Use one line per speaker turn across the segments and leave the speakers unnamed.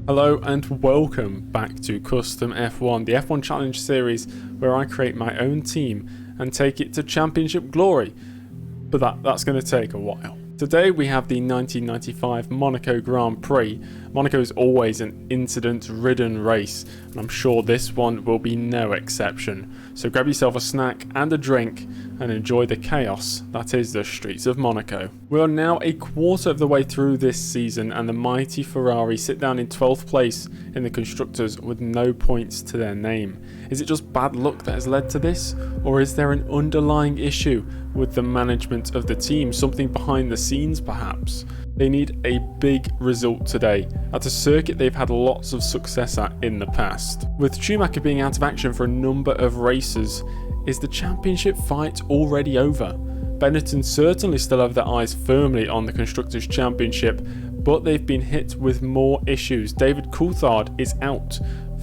Hello and welcome back to Custom F1, the F1 Challenge series where I create my own team and take it to championship glory. But that's going to take a while. Today we have the 1995 Monaco Grand Prix. Monaco is always an incident-ridden race, and I'm sure this one will be no exception. So grab yourself a snack and a drink and enjoy the chaos that is the streets of Monaco. We are now a quarter of the way through this season, and the mighty Ferrari sit down in 12th place in the Constructors with no points to their name. Is it just bad luck that has led to this, or is there an underlying issue with the management of the team, something behind the scenes perhaps? They need a big result today at a circuit they've had lots of success at in the past. With Schumacher being out of action for a number of races, is the championship fight already over? Benetton certainly still have their eyes firmly on the Constructors' Championship, but they've been hit with more issues. David Coulthard is out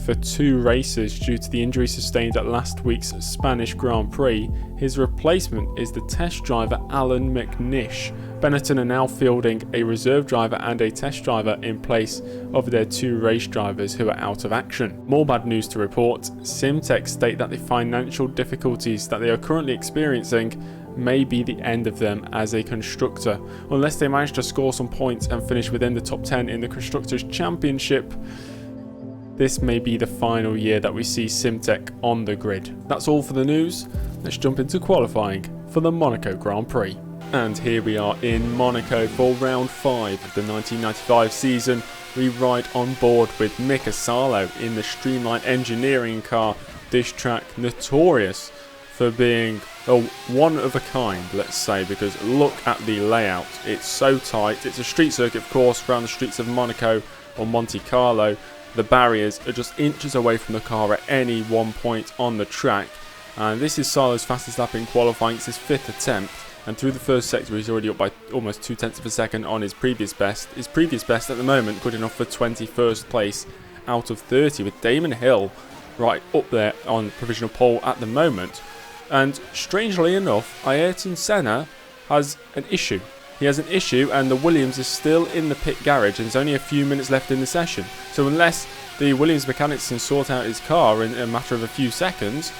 for 2 races due to the injury sustained at last week's Spanish Grand Prix. His replacement is the test driver Alan McNish. Benetton are now fielding a reserve driver and a test driver in place of their 2 race drivers who are out of action. More bad news to report. Simtech state that the financial difficulties that they are currently experiencing may be the end of them as a constructor. Unless they manage to score some points and finish within the top 10 in the Constructors' Championship, this may be the final year that we see Simtech on the grid. That's all for the news. Let's jump into qualifying for the Monaco Grand Prix. And here we are in Monaco for round 5 of the 1995 season. We ride on board with Mika Salo in the Streamline Engineering car. This track notorious for being a one of a kind, let's say, because look at the layout. It's so tight. It's a street circuit, of course, around the streets of Monaco or Monte Carlo. The barriers are just inches away from the car at any one point on the track. And this is Salo's fastest lap in qualifying. It's his 5th attempt. And through the first sector, he's already up by almost 0.2 of a second on his previous best. His previous best at the moment, good enough for 21st place out of 30, with Damon Hill right up there on provisional pole at the moment. And strangely enough, Ayrton Senna has an issue. He has an issue, and the Williams is still in the pit garage, and there's only a few minutes left in the session. So unless the Williams mechanics can sort out his car in a matter of a few seconds,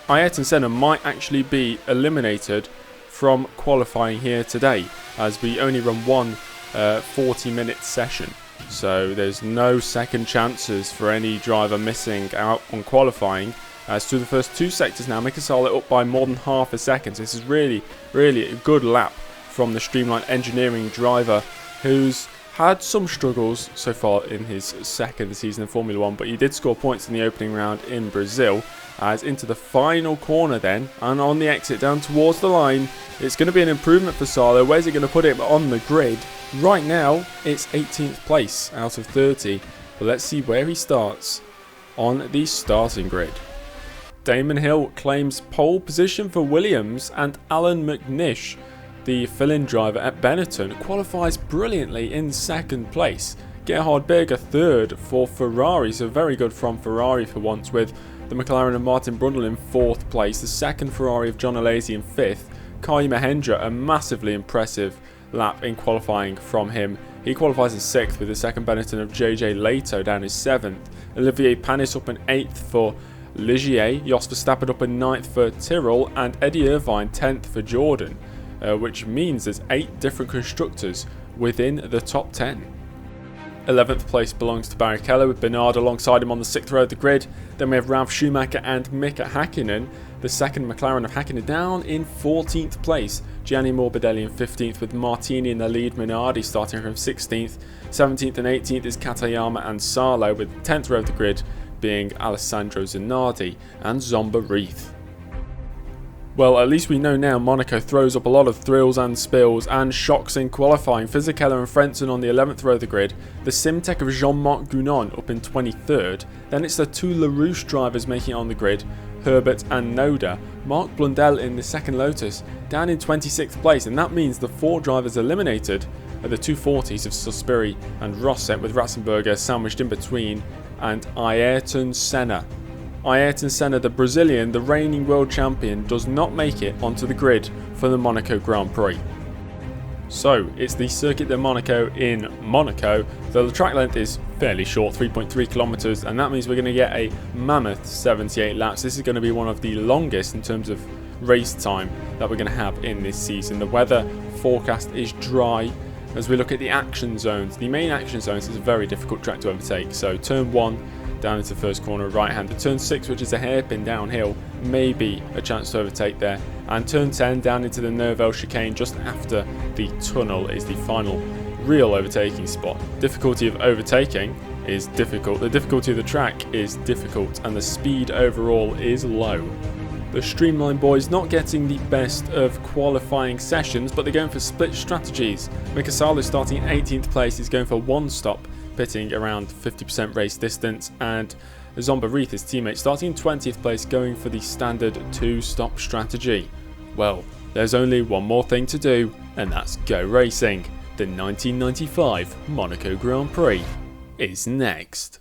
Ayrton Senna might actually be eliminated from qualifying here today, as we only run one 40-minute session. So there's no second chances for any driver missing out on qualifying. As to the first 2 sectors now, Mika Salo up by more than half a second. So this is really a good lap from the Streamline Engineering driver, who's had some struggles so far in his second season in Formula 1, but he did score points in the opening round in Brazil. As into the final corner then, and on the exit down towards the line, it's going to be an improvement for Salo. Where's he going to put him on the grid? Right now, it's 18th place out of 30, but let's see where he starts on the starting grid. Damon Hill claims pole position for Williams, and Alan McNish, the fill-in driver at Benetton, qualifies brilliantly in 2nd place. Gerhard Berger 3rd for Ferrari, so very good from Ferrari for once, with the McLaren of Martin Brundle in 4th place, the 2nd Ferrari of John Alesi in 5th. Kai Mahendra, a massively impressive lap in qualifying from him. He qualifies in 6th, with the 2nd Benetton of JJ Leto down in 7th. Olivier Panis up in 8th for Ligier, Jos Verstappen up in 9th for Tyrrell, and Eddie Irvine 10th for Jordan, which means there's 8 different constructors within the top 10. 11th place belongs to Barrichello, with Bernard alongside him on the 6th row of the grid. Then we have Ralf Schumacher and Mika Hakkinen. The 2nd McLaren of Hakkinen down in 14th place. Gianni Morbidelli in 15th, with Martini in the lead. Minardi starting from 16th. 17th and 18th is Katayama and Salo, with 10th row of the grid being Alessandro Zanardi and Zomba Reith. Well, at least we know now Monaco throws up a lot of thrills and spills and shocks in qualifying. Fisichella and Frentzen on the 11th row of the grid. The Simtech of Jean-Marc Gounon up in 23rd. Then it's the 2 LaRouche drivers making it on the grid, Herbert and Noda. Mark Blundell in the 2nd Lotus down in 26th place, and that means the 4 drivers eliminated are the 240s of Suspiri and Rosset, with Ratzenberger sandwiched in between, and Ayrton Senna. Ayrton Senna, the Brazilian, the reigning world champion, does not make it onto the grid for the Monaco Grand Prix. So, it's the Circuit de Monaco in Monaco. The track length is fairly short, 3.3 kilometers, and that means we're going to get a mammoth 78 laps. This is going to be one of the longest in terms of race time that we're going to have in this season. The weather forecast is dry. As we look at the action zones, the main action zones is a very difficult track to overtake. So, turn 1 down into the first corner, right hand. Turn 6, which is a hairpin downhill, maybe a chance to overtake there. And turn 10 down into the Nerval chicane just after the tunnel is the final real overtaking spot. Difficulty of overtaking is difficult, the difficulty of the track is difficult, and the speed overall is low. The Streamline boys not getting the best of qualifying sessions, but they're going for split strategies. Mika Salo starting in 18th place is going for one stop, pitting around 50% race distance, and Zombarith, his teammate, starting in 20th place, going for the standard 2-stop strategy. Well, there's only one more thing to do, and that's go racing. The 1995 Monaco Grand Prix is next.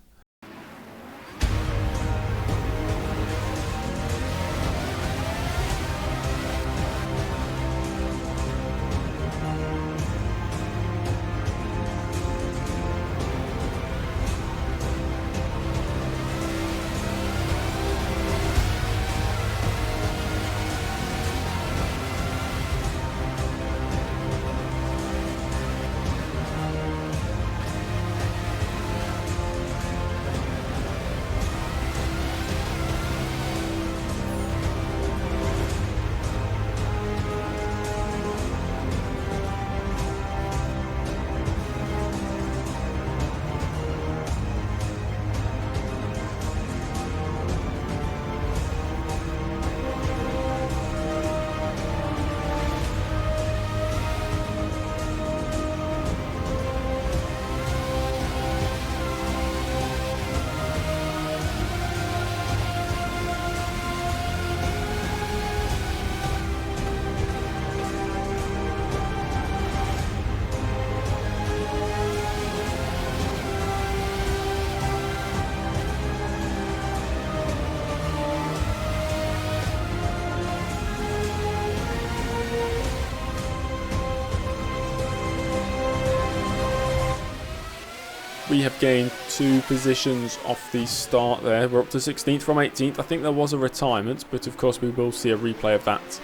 We have gained 2 positions off the start there. We're up to 16th from 18th. I think there was a retirement, but of course we will see a replay of that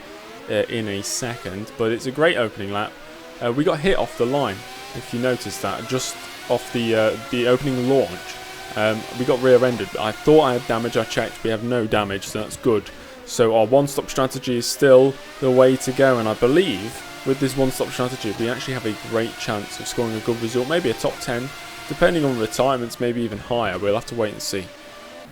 in a second. But it's a great opening lap. We got hit off the line, if you noticed that, just off the opening launch. We got rear-ended. I thought I had damage. I checked. We have no damage, so that's good. So our one-stop strategy is still the way to go, and I believe with this one-stop strategy we actually have a great chance of scoring a good result, maybe a top 10. Depending on retirements, maybe even higher. We'll have to wait and see.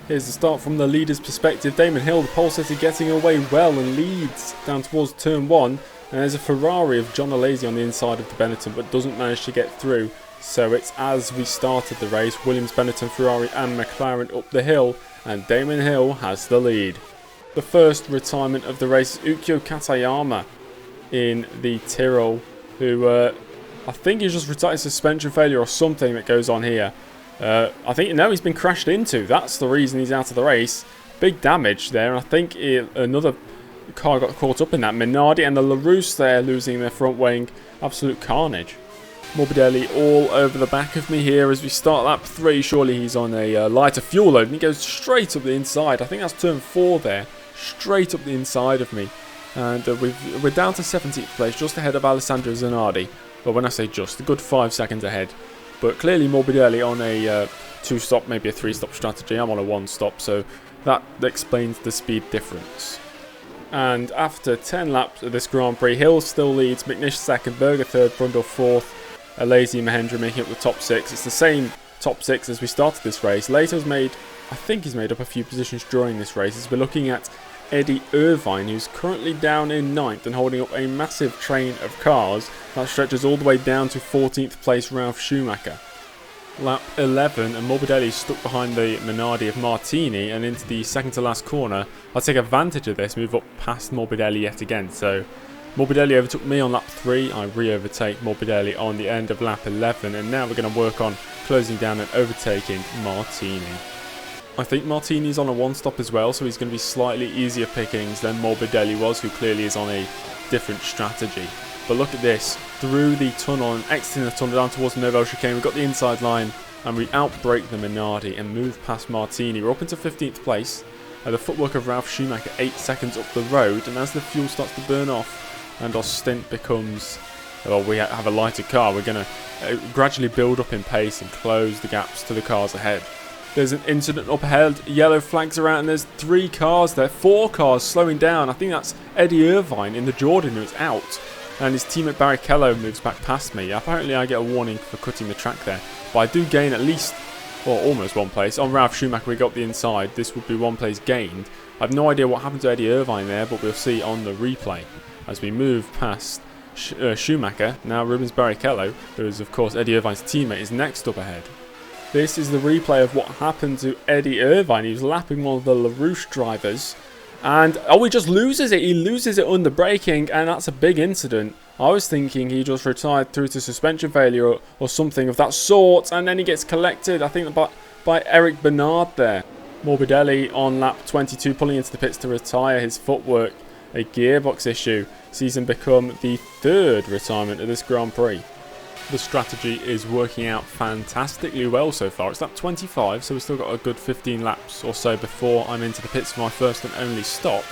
Here's the start from the leader's perspective. Damon Hill, the pole sitter, getting away well and leads down towards turn 1. And there's a Ferrari of John Alesi on the inside of the Benetton, but doesn't manage to get through. So it's as we started the race, Williams, Benetton, Ferrari and McLaren up the hill, and Damon Hill has the lead. The first retirement of the race is Ukyo Katayama in the Tyrrell, who I think he's just retired suspension failure or something that goes on here. I think, no, he's been crashed into. That's the reason he's out of the race. Big damage there. I think another car got caught up in that. Minardi and the LaRousse there losing their front wing. Absolute carnage. Morbidelli all over the back of me here as we start lap 3. Surely he's on a lighter fuel load and he goes straight up the inside. I think that's turn 4 there. Straight up the inside of me. And we're down to 17th place, just ahead of Alessandro Zanardi. But when I say just, a good 5 seconds ahead. But clearly Morbidelli on a 2-stop, maybe a 3-stop strategy. I'm on a 1-stop, so that explains the speed difference. And after 10 laps of this Grand Prix, Hill still leads, McNish second, Berger third, Brundle fourth, Alesi, Mahendra making up the top 6. It's the same top 6 as we started this race. Lato's made, I think he's made up a few positions during this race, as we're looking at Eddie Irvine, who's currently down in 9th and holding up a massive train of cars that stretches all the way down to 14th place Ralf Schumacher. Lap 11 and Morbidelli stuck behind the Minardi of Martini and into the second to last corner. I'll take advantage of this, move up past Morbidelli yet again. So Morbidelli overtook me on lap 3, I re-overtake Morbidelli on the end of lap 11, and now we're going to work on closing down and overtaking Martini. I think Martini's on a 1-stop as well, so he's going to be slightly easier pickings than Morbidelli was, who clearly is on a different strategy. But look at this, through the tunnel and exiting the tunnel down towards the Nouvelle chicane. We've got the inside line and we outbrake the Minardi and move past Martini. We're up into 15th place. The footwork of Ralf Schumacher 8 seconds up the road, and as the fuel starts to burn off and our stint becomes, well, we have a lighter car, we're going to gradually build up in pace and close the gaps to the cars ahead. There's an incident up ahead, yellow flags are out, and there's 3 cars there, 4 cars slowing down. I think that's Eddie Irvine in the Jordan who's out, and his teammate Barrichello moves back past me. Apparently I get a warning for cutting the track there, but I do gain at least, or almost 1 place. On Ralf Schumacher we got the inside, this would be 1 place gained. I have no idea what happened to Eddie Irvine there, but we'll see on the replay as we move past Schumacher. Now Rubens Barrichello, who is of course Eddie Irvine's teammate, is next up ahead. This is the replay of what happened to Eddie Irvine. He was lapping one of the LaRouche drivers. And, oh, he just loses it. He loses it under braking, and that's a big incident. I was thinking he just retired through to suspension failure or something of that sort, and then he gets collected, I think, by Eric Bernard there. Morbidelli on lap 22, pulling into the pits to retire his footwork. A gearbox issue sees him become the 3rd retirement of this Grand Prix. The strategy is working out fantastically well so far. It's lap 25, so we've still got a good 15 laps or so before I'm into the pits for my first and only stop.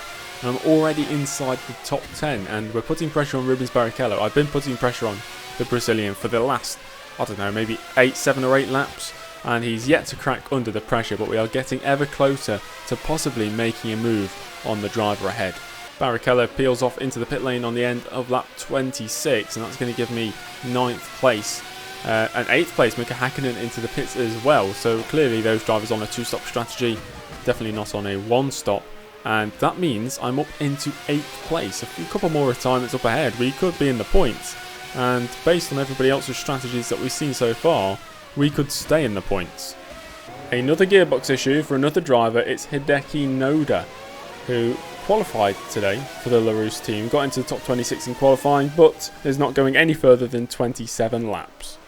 And I'm already inside the top 10, and we're putting pressure on Rubens Barrichello. I've been putting pressure on the Brazilian for the last, I don't know, maybe 7 or 8 laps, and he's yet to crack under the pressure, but we are getting ever closer to possibly making a move on the driver ahead. Barrichello peels off into the pit lane on the end of lap 26, and that's going to give me 9th place. And 8th place, Mika Hakkinen into the pits as well. So clearly those drivers on a 2-stop strategy, definitely not on a 1-stop. And that means I'm up into 8th place. A couple more retirements up ahead, we could be in the points. And based on everybody else's strategies that we've seen so far, we could stay in the points. Another gearbox issue for another driver, it's Hideki Noda, who qualified today for the LaRouche team, got into the top 26 in qualifying, but is not going any further than 27 laps.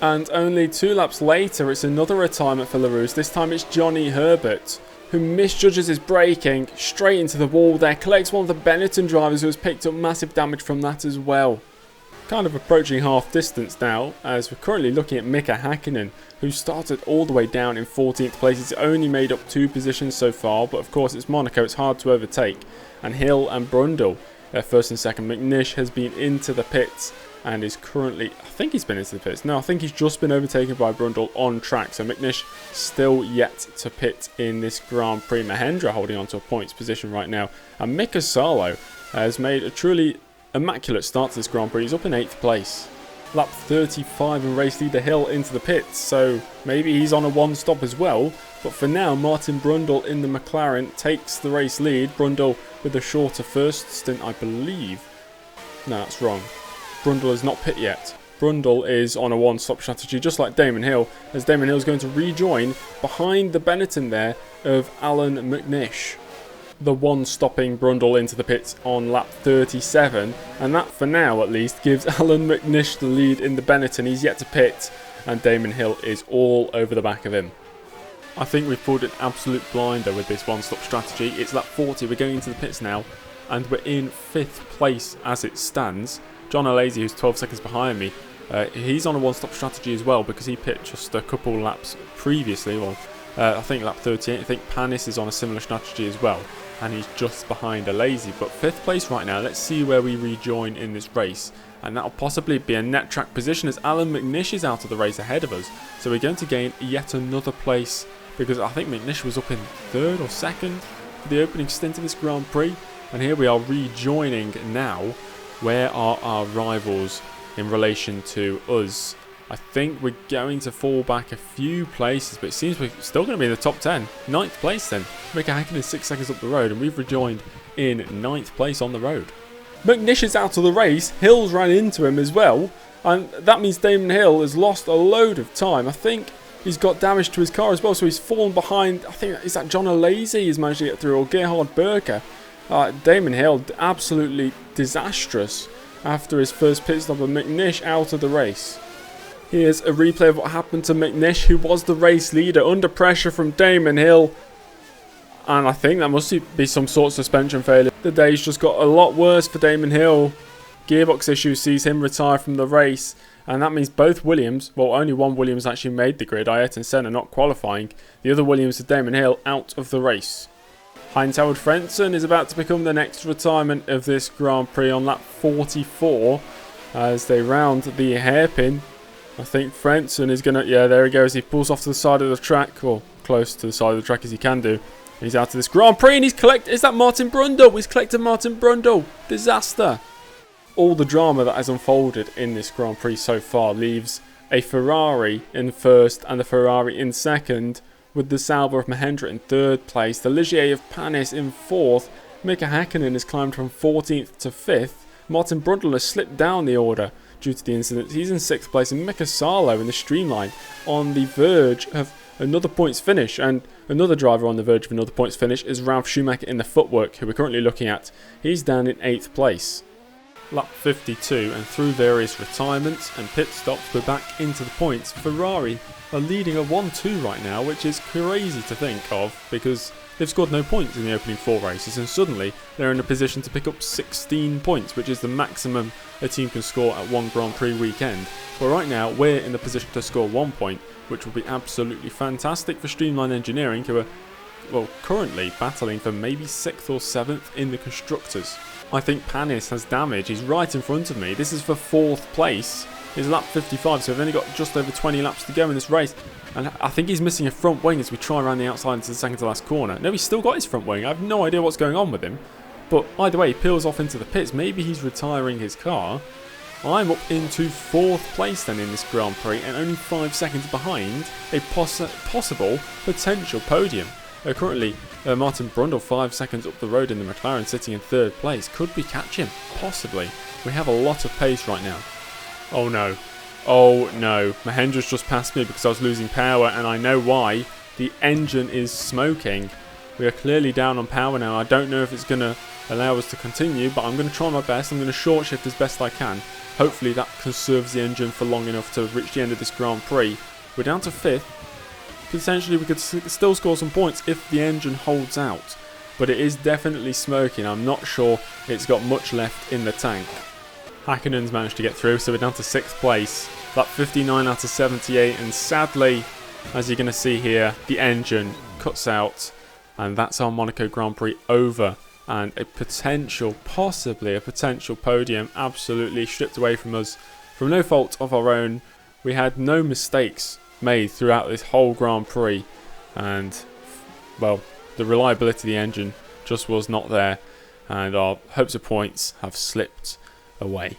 And only 2 laps later, it's another retirement for LaRouche. This time it's Johnny Herbert, who misjudges his braking straight into the wall there, collects one of the Benetton drivers who has picked up massive damage from that as well. Kind of approaching half distance now, as we're currently looking at Mika Hakkinen, who started all the way down in 14th place. He's only made up 2 positions so far, but of course it's Monaco, it's hard to overtake. And Hill and Brundle, first and second. McNish has been into the pits and is currently, I think he's been into the pits. No, I think he's just been overtaken by Brundle on track. So McNish still yet to pit in this Grand Prix. Mahendra holding on to a points position right now. And Mika Salo has made a truly immaculate start to this Grand Prix. He's up in 8th place. Lap 35 and race leader Hill into the pits, so maybe he's on a 1-stop as well. But for now, Martin Brundle in the McLaren takes the race lead. Brundle with a shorter first stint, I believe. No, that's wrong. Brundle has not pit yet. Brundle is on a 1-stop strategy, just like Damon Hill, as Damon Hill is going to rejoin behind the Benetton there of Alan McNish. The 1-stopping Brundle into the pits on lap 37, and that for now at least gives Alan McNish the lead in the Benetton. He's yet to pit, and Damon Hill is all over the back of him. I think we've pulled an absolute blinder with this 1-stop strategy. It's lap 40, we're going into the pits now, and we're in 5th place as it stands. John Alesi, who's 12 seconds behind me, he's on a 1-stop strategy as well, because he pit just a couple laps previously. Well, I think lap 38, I think Panis is on a similar strategy as well, and he's just behind Alesi. But 5th place right now. Let's see where we rejoin in this race, and that'll possibly be a net track position as Alan McNish is out of the race ahead of us. So we're going to gain yet another place, because I think McNish was up in 3rd or 2nd for the opening stint of this Grand Prix, and here we are rejoining now. Where are our rivals in relation to us? I think we're going to fall back a few places, but it seems we're still going to be in the top 10. 9th place then. Mika Hakkinen is 6 seconds up the road, and we've rejoined in 9th place on the road. McNish is out of the race. Hill's ran into him as well, and that means Damon Hill has lost a load of time. I think he's got damage to his car as well, so he's fallen behind. I think, is that John Alesi he's managed to get through, or Gerhard Berger? Damon Hill, absolutely disastrous after his first pit stop, and McNish out of the race. Here's a replay of what happened to McNish, who was the race leader, under pressure from Damon Hill. And I think that must be some sort of suspension failure. The day's just got a lot worse for Damon Hill. Gearbox issue sees him retire from the race, and that means both Williams, well, only one Williams actually made the grid, Ayrton Senna not qualifying. The other Williams, Damon Hill, out of the race. Heinz-Harald Frentzen is about to become the next retirement of this Grand Prix on lap 44 as they round the hairpin. I think Frentzen is going to... Yeah, there he goes. He pulls off to the side of the track, or close to the side of the track as he can do. He's out of this Grand Prix and he's collected... Is that Martin Brundle? He's collected Martin Brundle. Disaster. All the drama that has unfolded in this Grand Prix so far leaves a Ferrari in first and a Ferrari in second, with the Sauber of Mahindra in third place, the Ligier of Panis in fourth. Mika Häkkinen has climbed from 14th to 5th. Martin Brundle has slipped down the order due to the incident. He's in 6th place, and Mika Salo in the streamline on the verge of another points finish, and another driver on the verge of another points finish is Ralf Schumacher in the footwork, who we're currently looking at. He's down in 8th place. Lap 52, and through various retirements and pit stops, we're back into the points. Ferrari are leading a 1-2 right now, which is crazy to think of because they've scored no points in the opening 4 races, and suddenly they're in a position to pick up 16 points, which is the maximum a team can score at one Grand Prix weekend. But right now we're in the position to score 1 point, which will be absolutely fantastic for Streamline Engineering, who are, well, currently battling for maybe 6th or 7th in the Constructors. I think Panis has damage. He's right in front of me. This is for 4th place. It's lap 55, so we've only got just over 20 laps to go in this race. And I think he's missing a front wing as we try around the outside into the second to last corner. No, he's still got his front wing. I have no idea what's going on with him. But either way, he peels off into the pits. Maybe he's retiring his car. I'm up into 4th place then in this Grand Prix, and only 5 seconds behind a possible potential podium. Currently, Martin Brundle 5 seconds up the road in the McLaren, sitting in 3rd place. Could we catch him? Possibly. We have a lot of pace right now. Oh no. Oh no. Mahendra's just passed me because I was losing power, and I know why. The engine is smoking. We are clearly down on power now. I don't know if it's going to allow us to continue, but I'm going to try my best. I'm going to short shift as best I can. Hopefully that conserves the engine for long enough to reach the end of this Grand Prix. We're down to 5th. Potentially we could still score some points if the engine holds out, but it is definitely smoking. I'm not sure it's got much left in the tank. Häkkinen's managed to get through, so we're down to 6th place. Lap 59 out of 78, and sadly, as you're going to see here, the engine cuts out, and that's our Monaco Grand Prix over, and a potential, possibly a potential podium absolutely stripped away from us from no fault of our own. We had no mistakes made throughout this whole Grand Prix, and well, the reliability of the engine just was not there, and our hopes of points have slipped away.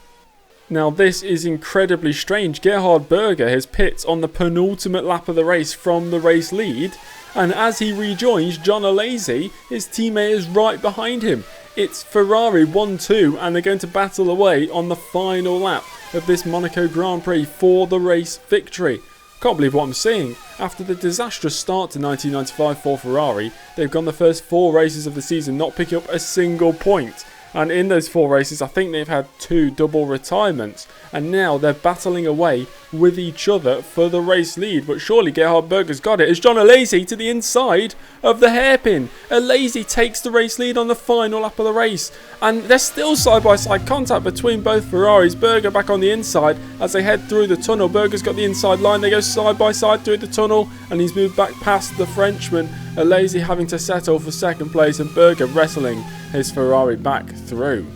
Now this is incredibly strange. Gerhard Berger has pit on the penultimate lap of the race from the race lead, and as he rejoins John Alesi, his teammate is right behind him. It's Ferrari 1-2, and they're going to battle away on the final lap of this Monaco Grand Prix for the race victory. Can't believe what I'm seeing. After the disastrous start to 1995 for Ferrari, they've gone the first 4 races of the season not picking up a single point. And in those 4 races, I think they've had 2 double retirements. And now they're battling away with each other for the race lead. But surely Gerhard Berger's got it. It's John Alesi to the inside of the hairpin. Alesi takes the race lead on the final lap of the race. And there's still side-by-side contact between both Ferraris. Berger back on the inside as they head through the tunnel. Berger's got the inside line. They go side-by-side through the tunnel. And he's moved back past the Frenchman. Alesi having to settle for 2nd place, and Berger wrestling his Ferrari back through.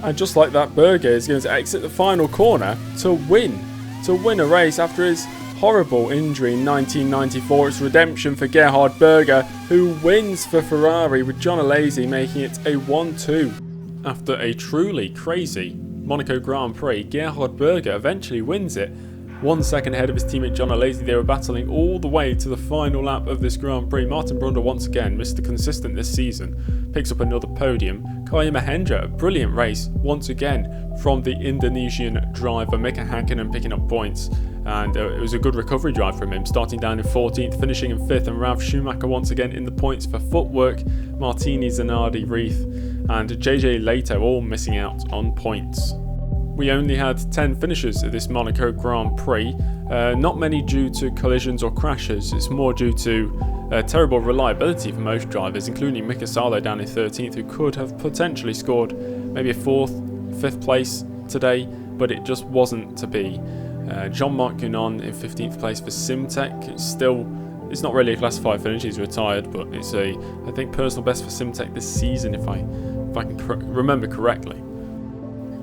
And just like that, Berger is going to exit the final corner to win a race after his horrible injury in 1994. It's redemption for Gerhard Berger, who wins for Ferrari, with John Alesi making it a 1-2. After a truly crazy Monaco Grand Prix, Gerhard Berger eventually wins it, 1 second ahead of his teammate John Alesi. They were battling all the way to the final lap of this Grand Prix. Martin Brundle once again, Mr. Consistent this season, picks up another podium. Kaya Mahendra, a brilliant race once again from the Indonesian driver. Mika Häkkinen picking up points, and it was a good recovery drive from him, starting down in 14th, finishing in 5th, and Ralf Schumacher once again in the points for footwork. Martini, Zanardi, Reith and JJ Leto all missing out on points. We only had 10 finishers at this Monaco Grand Prix, not many due to collisions or crashes. It's more due to terrible reliability for most drivers, including Mika Salo down in 13th, who could have potentially scored maybe a 4th, 5th place today, but it just wasn't to be. Jean-Marc Guénon in 15th place for Simtech. It's not really a classified finish, he's retired, but it's I think personal best for Simtech this season if I can remember correctly.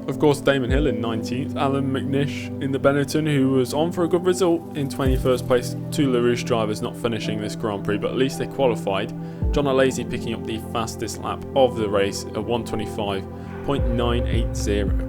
Of course, Damon Hill in 19th, Alan McNish in the Benetton, who was on for a good result in 21st place. Two LaRouche drivers not finishing this Grand Prix, but at least they qualified. John Alesi picking up the fastest lap of the race at 1:25.980.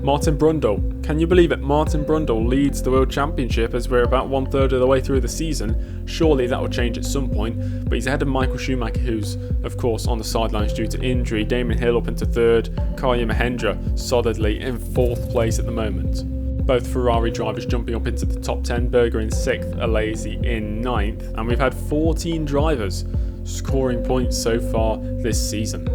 Martin Brundle. Can you believe it? Martin Brundle leads the World Championship as we're about 1/3 of the way through the season. Surely that will change at some point, but he's ahead of Michael Schumacher, who's of course on the sidelines due to injury. Damon Hill up into 3rd, Kaya Mahendra solidly in 4th place at the moment. Both Ferrari drivers jumping up into the top 10, Berger in 6th, Alesi in 9th, and we've had 14 drivers scoring points so far this season.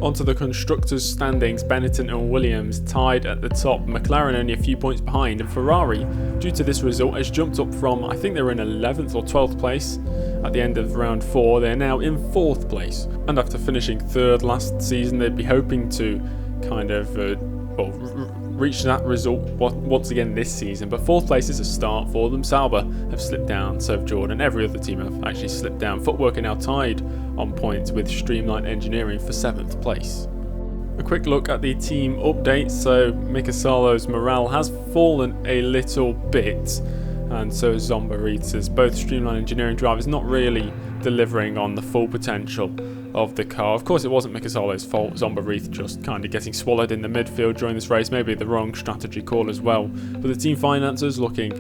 Onto the constructors' standings, Benetton and Williams tied at the top, McLaren only a few points behind, and Ferrari, due to this result, has jumped up from, I think they were in 11th or 12th place at the end of round 4, they're now in 4th place. And after finishing 3rd last season, they'd be hoping to kind of reach that result once again this season, but 4th place is a start for them. Sauber have slipped down, so have Jordan, every other team have actually slipped down. Footwork are now tied on points with Streamline Engineering for 7th place. A quick look at the team updates. So Mika Salo's morale has fallen a little bit, and so has Zombarita's. Both Streamline Engineering drivers not really delivering on the full potential of the car. Of course, it wasn't Mika Salo's fault. Zombarita just kind of getting swallowed in the midfield during this race. Maybe the wrong strategy call as well. But the team finances looking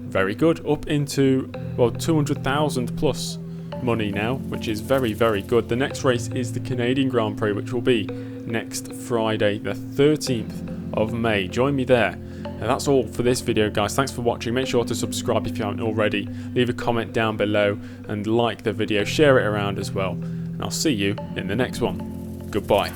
very good, up into 200,000 plus money now, which is very, very good. The next race is the Canadian Grand Prix, which will be next Friday, the 13th of May. Join me there. And that's all for this video, guys. Thanks for watching. Make sure to subscribe if you haven't already. Leave a comment down below and like the video. Share it around as well. And I'll see you in the next one. Goodbye.